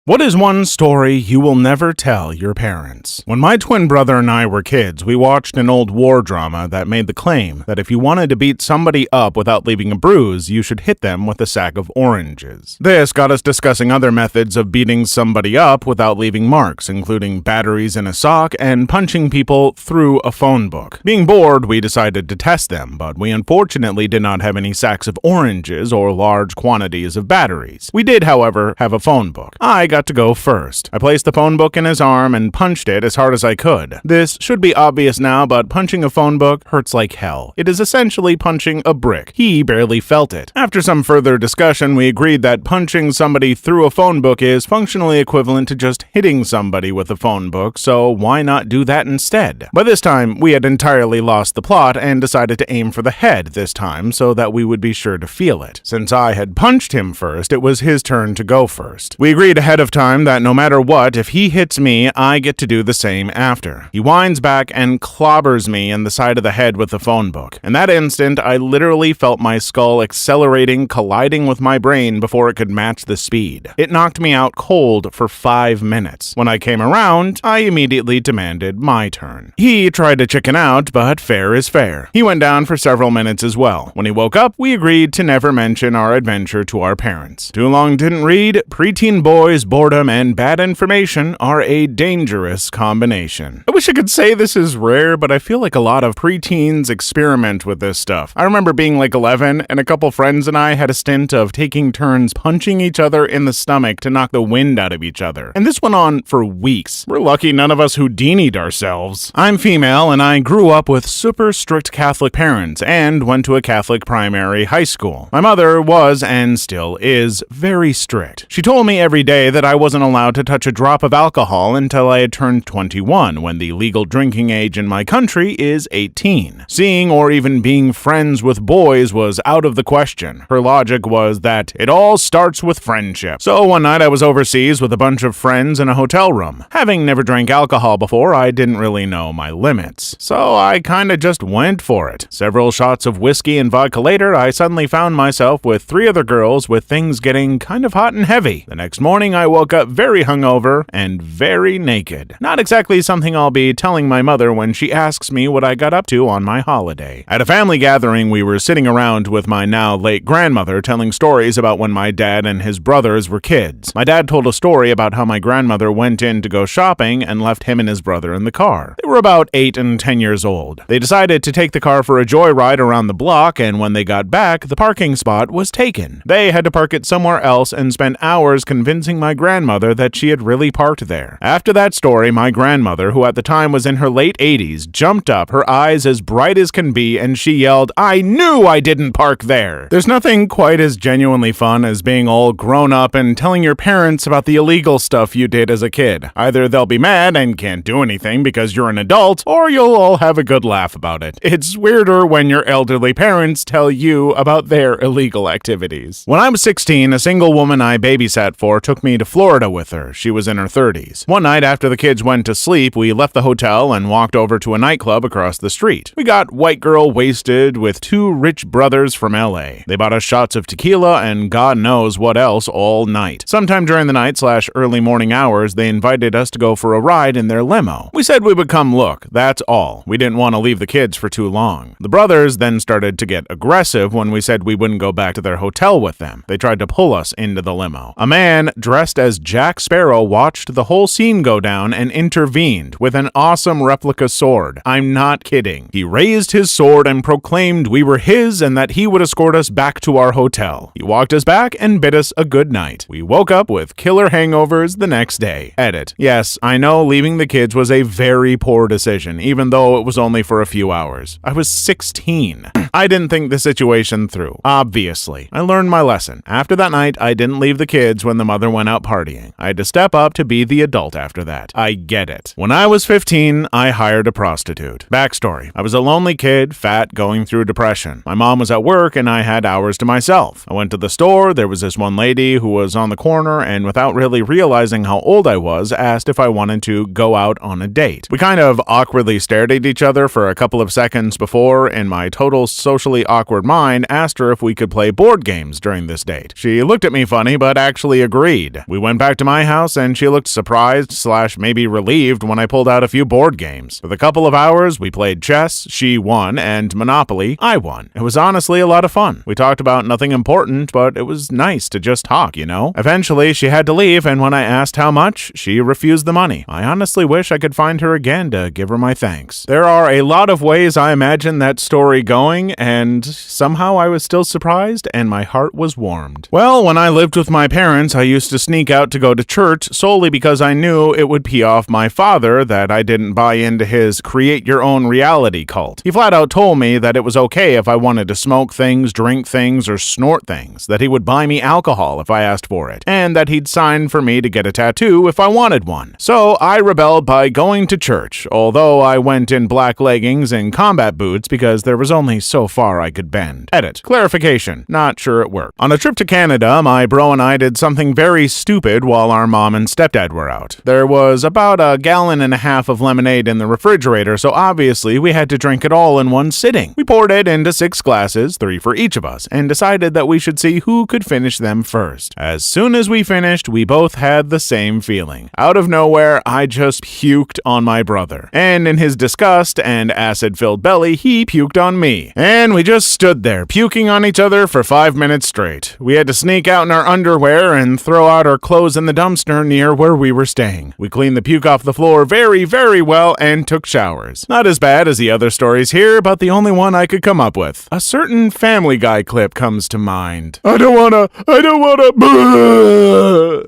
What is one story you will never tell your parents? When my twin brother and I were kids, we watched an old war drama that made the claim that if you wanted to beat somebody up without leaving a bruise, you should hit them with a sack of oranges. This got us discussing other methods of beating somebody up without leaving marks, including batteries in a sock and punching people through a phone book. Being bored, we decided to test them, but we unfortunately did not have any sacks of oranges or large quantities of batteries. We did, however, have a phone book. I got to go first. I placed the phone book in his arm and punched it as hard as I could. This should be obvious now, but punching a phone book hurts like hell. It is essentially punching a brick. He barely felt it. After some further discussion, we agreed that punching somebody through a phone book is functionally equivalent to just hitting somebody with a phone book, so why not do that instead? By this time, we had entirely lost the plot and decided to aim for the head this time so that we would be sure to feel it. Since I had punched him first, it was his turn to go first. We agreed ahead of time that no matter what, if he hits me, I get to do the same after. He winds back and clobbers me in the side of the head with the phone book. In that instant, I literally felt my skull accelerating, colliding with my brain before it could match the speed. It knocked me out cold for 5 minutes. When I came around, I immediately demanded my turn. He tried to chicken out, but fair is fair. He went down for several minutes as well. When he woke up, we agreed to never mention our adventure to our parents. Too long didn't read. Preteen boys, boredom, and bad information are a dangerous combination. I wish I could say this is rare, but I feel like a lot of preteens experiment with this stuff. I remember being like 11, and a couple friends and I had a stint of taking turns punching each other in the stomach to knock the wind out of each other. And this went on for weeks. We're lucky none of us Houdini'd ourselves. I'm female, and I grew up with super strict Catholic parents and went to a Catholic primary high school. My mother was, and still is, very strict. She told me every day that I wasn't allowed to touch a drop of alcohol until I had turned 21, when the legal drinking age in my country is 18. Seeing or even being friends with boys was out of the question. Her logic was that it all starts with friendship. So one night I was overseas with a bunch of friends in a hotel room. Having never drank alcohol before, I didn't really know my limits. So I kinda just went for it. Several shots of whiskey and vodka later, I suddenly found myself with 3 other girls, with things getting kind of hot and heavy. The next morning I woke up very hungover and very naked. Not exactly something I'll be telling my mother when she asks me what I got up to on my holiday. At a family gathering, we were sitting around with my now late grandmother telling stories about when my dad and his brothers were kids. My dad told a story about how my grandmother went in to go shopping and left him and his brother in the car. They were about 8 and 10 years old. They decided to take the car for a joyride around the block, and when they got back, the parking spot was taken. They had to park it somewhere else and spent hours convincing my grandmother that she had really parked there. After that story, my grandmother, who at the time was in her late 80s, jumped up, her eyes as bright as can be, and she yelled, "I knew I didn't park there!" There's nothing quite as genuinely fun as being all grown up and telling your parents about the illegal stuff you did as a kid. Either they'll be mad and can't do anything because you're an adult, or you'll all have a good laugh about it. It's weirder when your elderly parents tell you about their illegal activities. When I was 16, a single woman I babysat for took me to Florida with her. She was in her 30s. One night after the kids went to sleep, we left the hotel and walked over to a nightclub across the street. We got white girl wasted with 2 rich brothers from LA. They bought us shots of tequila and God knows what else all night. Sometime during the night/early morning hours, they invited us to go for a ride in their limo. We said we would come look, that's all. We didn't want to leave the kids for too long. The brothers then started to get aggressive when we said we wouldn't go back to their hotel with them. They tried to pull us into the limo. A man dressed as Jack Sparrow watched the whole scene go down and intervened with an awesome replica sword. I'm not kidding. He raised his sword and proclaimed we were his and that he would escort us back to our hotel. He walked us back and bid us a good night. We woke up with killer hangovers the next day. Edit. Yes, I know leaving the kids was a very poor decision, even though it was only for a few hours. I was 16. I didn't think the situation through. Obviously. I learned my lesson. After that night, I didn't leave the kids when the mother went out partying. I had to step up to be the adult after that. I get it. When I was 15, I hired a prostitute. Backstory. I was a lonely kid, fat, going through depression. My mom was at work and I had hours to myself. I went to the store, there was this one lady who was on the corner and without really realizing how old I was, asked if I wanted to go out on a date. We kind of awkwardly stared at each other for a couple of seconds before, in my total socially awkward mind, asked her if we could play board games during this date. She looked at me funny but actually agreed. We went back to my house and she looked surprised/maybe relieved when I pulled out a few board games. For the couple of hours, we played chess, she won, and Monopoly, I won. It was honestly a lot of fun. We talked about nothing important, but it was nice to just talk, you know? Eventually, she had to leave, and when I asked how much, she refused the money. I honestly wish I could find her again to give her my thanks. There are a lot of ways I imagine that story going, and somehow I was still surprised, and my heart was warmed. Well, when I lived with my parents, I used to sneak out to go to church solely because I knew it would pee off my father that I didn't buy into his create-your-own reality cult. He flat out told me that it was okay if I wanted to smoke things, drink things, or snort things, that he would buy me alcohol if I asked for it, and that he'd sign for me to get a tattoo if I wanted one. So I rebelled by going to church, although I went in black leggings and combat boots because there was only so far I could bend. Edit. Clarification. Not sure it worked. On a trip to Canada, my bro and I did something very stupid while our mom and stepdad were out. There was about a gallon and a half of lemonade in the refrigerator, so obviously we had to drink it all in one sitting. We poured it into 6 glasses, 3 for each of us, and decided that we should see who could finish them first. As soon as we finished, we both had the same feeling. Out of nowhere, I just puked on my brother. And in his disgust and acid-filled belly, he puked on me. And we just stood there, puking on each other for 5 minutes straight. We had to sneak out in our underwear and throw out our clothes in the dumpster near where we were staying. We cleaned the puke off the floor very, very well and took showers. Not as bad as the other stories here, but the only one I could come up with. A certain Family Guy clip comes to mind. I don't wanna.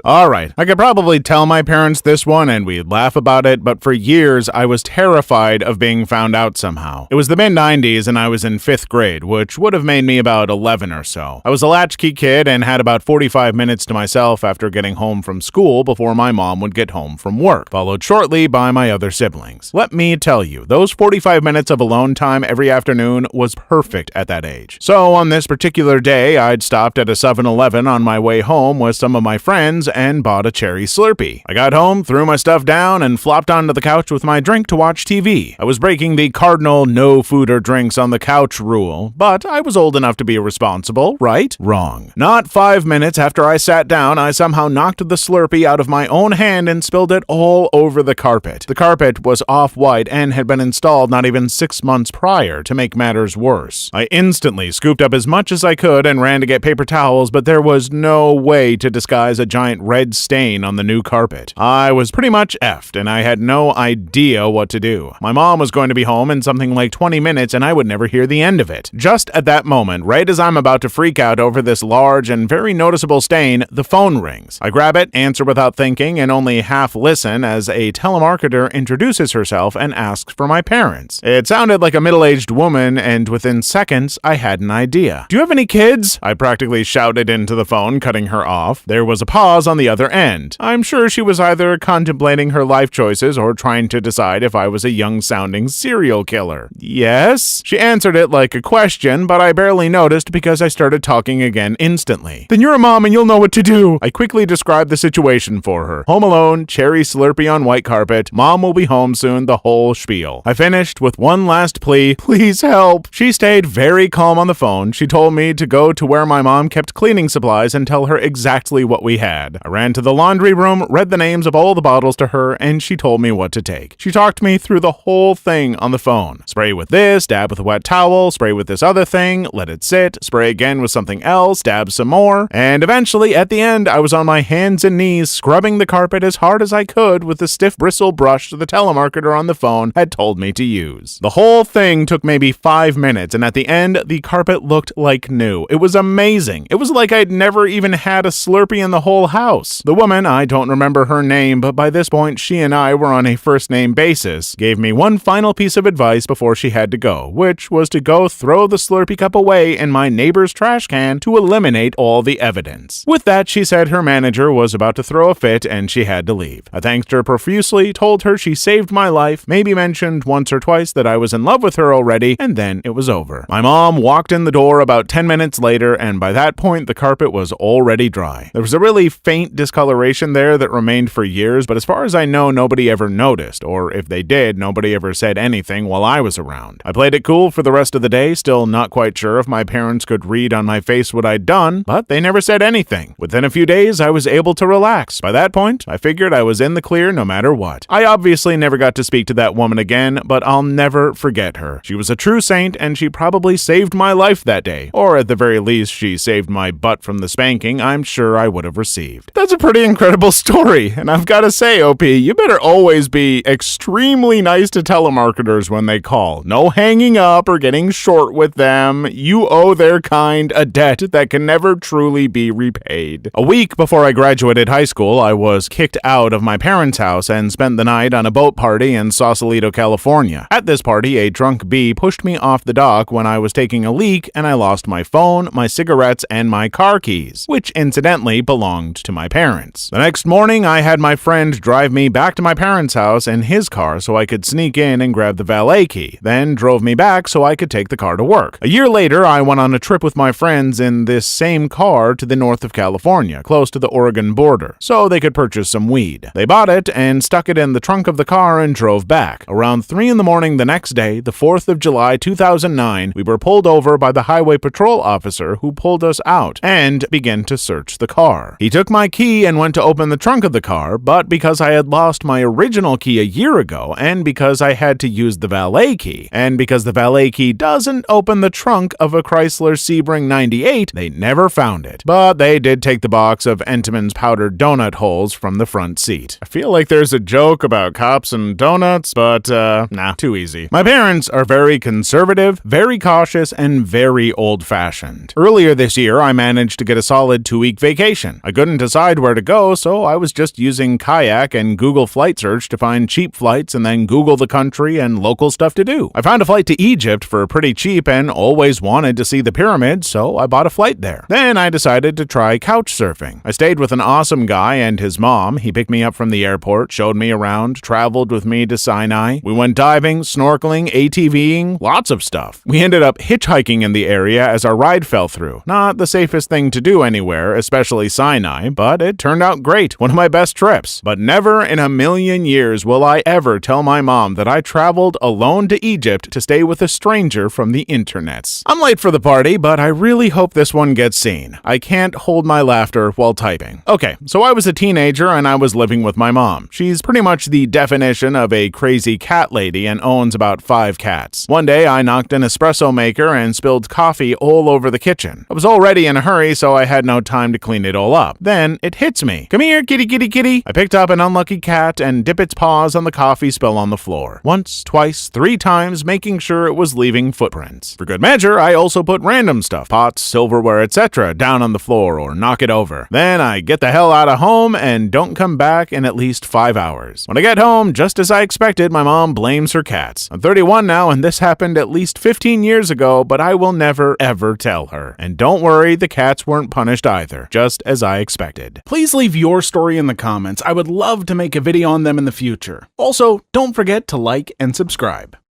Alright, I could probably tell my parents this one and we'd laugh about it, but for years I was terrified of being found out somehow. It was the mid-90s and I was in 5th grade, which would have made me about 11 or so. I was a latchkey kid and had about 45 minutes to myself after getting home from school before my mom would get home from work, followed shortly by my other siblings. Let me tell you, those 45 minutes of alone time every afternoon was perfect at that age. So on this particular day, I'd stopped at a 7-Eleven on my way home with some of my friends and bought a cherry Slurpee. I got home, threw my stuff down, and flopped onto the couch with my drink to watch TV. I was breaking the cardinal no food or drinks on the couch rule, but I was old enough to be responsible, right? Wrong. Not 5 minutes after I sat down, I somehow knocked the Slurpee out of my own hand and spilled it all over the carpet. The carpet was off-white and had been installed not even 6 months prior to make matters worse. I instantly scooped up as much as I could and ran to get paper towels, but there was no way to disguise a giant red stain on the new carpet. I was pretty much effed, and I had no idea what to do. My mom was going to be home in something like 20 minutes, and I would never hear the end of it. Just at that moment, right as I'm about to freak out over this large and very noticeable stain, the phone rings. I grab it, answer without thinking, and only half listen as a telemarketer introduces herself and asks for my parents. It sounded like a middle-aged woman, and within seconds, I had an idea. "Do you have any kids?" I practically shouted into the phone, cutting her off. There was a pause on the other end. I'm sure she was either contemplating her life choices or trying to decide if I was a young-sounding serial killer. "Yes?" She answered it like a question, but I barely noticed because I started talking again instantly. "Then you're a mom and you'll know what to do." I quickly described the situation for her. Home alone, cherry Slurpee on white carpet, mom will be home soon, the whole spiel. I finished with one last plea, "Please help." She stayed very calm on the phone. She told me to go to where my mom kept cleaning supplies and tell her exactly what we had. I ran to the laundry room, read the names of all the bottles to her, and she told me what to take. She talked me through the whole thing on the phone. Spray with this, dab with a wet towel, spray with this other thing, let it sit, spray again with something else, dab some more, and eventually at the end I was on my hands and knees scrubbing the carpet as hard as I could with the stiff bristle brush the telemarketer on the phone had told me to use. The whole thing took maybe 5 minutes, and at the end the carpet looked like new. It was amazing. It was like I'd never even had a Slurpee in the whole house. The woman, I don't remember her name, but by this point she and I were on a first-name basis, gave me one final piece of advice before she had to go, which was to go throw the Slurpee cup away in my neighbor's trash can to eliminate all the evidence. With that, she said her manager was about to throw a fit and she had to leave. I thanked her profusely, told her she saved my life, maybe mentioned once or twice that I was in love with her already, and then it was over. My mom walked in the door about 10 minutes later, and by that point the carpet was already dry. There was a really faint discoloration there that remained for years, but as far as I know, nobody ever noticed, or if they did, nobody ever said anything while I was around. I played it cool for the rest of the day, still not quite sure if my parents could read on my face what I'd done, but they never said anything. Within a few days, I was was able to relax. By that point, I figured I was in the clear no matter what. I obviously never got to speak to that woman again, but I'll never forget her. She was a true saint, and she probably saved my life that day. Or at the very least, she saved my butt from the spanking I'm sure I would have received. That's a pretty incredible story, and I've got to say, OP, you better always be extremely nice to telemarketers when they call. No hanging up or getting short with them. You owe their kind a debt that can never truly be repaid. A week before I graduated high school, I was kicked out of my parents' house and spent the night on a boat party in Sausalito, California. At this party, a drunk bee pushed me off the dock when I was taking a leak, and I lost my phone, my cigarettes, and my car keys, which incidentally belonged to my parents. The next morning, I had my friend drive me back to my parents' house in his car so I could sneak in and grab the valet key, then drove me back so I could take the car to work. A year later, I went on a trip with my friends in this same car to the north of California, close to the Oregon border, so they could purchase some weed. They bought it and stuck it in the trunk of the car and drove back. Around 3 in the morning the next day, the 4th of July 2009, we were pulled over by the highway patrol officer who pulled us out and began to search the car. He took my key and went to open the trunk of the car, but because I had lost my original key a year ago, and because I had to use the valet key, and because the valet key doesn't open the trunk of a Chrysler Sebring 98, they never found it. But they did take the box of Entenmann's powdered donut holes from the front seat. I feel like there's a joke about cops and donuts, but nah, too easy. My parents are very conservative, very cautious, and very old-fashioned. Earlier this year, I managed to get a solid 2-week vacation. I couldn't decide where to go, so I was just using Kayak and Google Flight Search to find cheap flights and then Google the country and local stuff to do. I found a flight to Egypt for pretty cheap and always wanted to see the pyramids, so I bought a flight there. Then I decided to try couch surfing. I stayed with an awesome guy and his mom. He picked me up from the airport, showed me around, traveled with me to Sinai. We went diving, snorkeling, ATVing, lots of stuff. We ended up hitchhiking in the area as our ride fell through. Not the safest thing to do anywhere, especially Sinai, but it turned out great. One of my best trips. But never in a million years will I ever tell my mom that I traveled alone to Egypt to stay with a stranger from the internets. I'm late for the party, but I really hope this one gets seen. I can't hold my laughter while typing. Okay, so I was a teenager and I was living with my mom. She's pretty much the definition of a crazy cat lady and owns about 5 cats. One day I knocked an espresso maker and spilled coffee all over the kitchen. I was already in a hurry, so I had no time to clean it all up. Then it hits me. Come here, kitty, kitty, kitty. I picked up an unlucky cat and dip its paws on the coffee spill on the floor. Once, twice, 3 times, making sure it was leaving footprints. For good measure, I also put random stuff, pots, silverware, etc., down on the floor or knock it over. Then I get the hell out of home and don't come back in at least 5 hours. When I get home, just as I expected, my mom blames her cats. I'm 31 now and this happened at least 15 years ago, but I will never ever tell her. And don't worry, the cats weren't punished either, just as I expected. Please leave your story in the comments. I would love to make a video on them in the future. Also, don't forget to like and subscribe.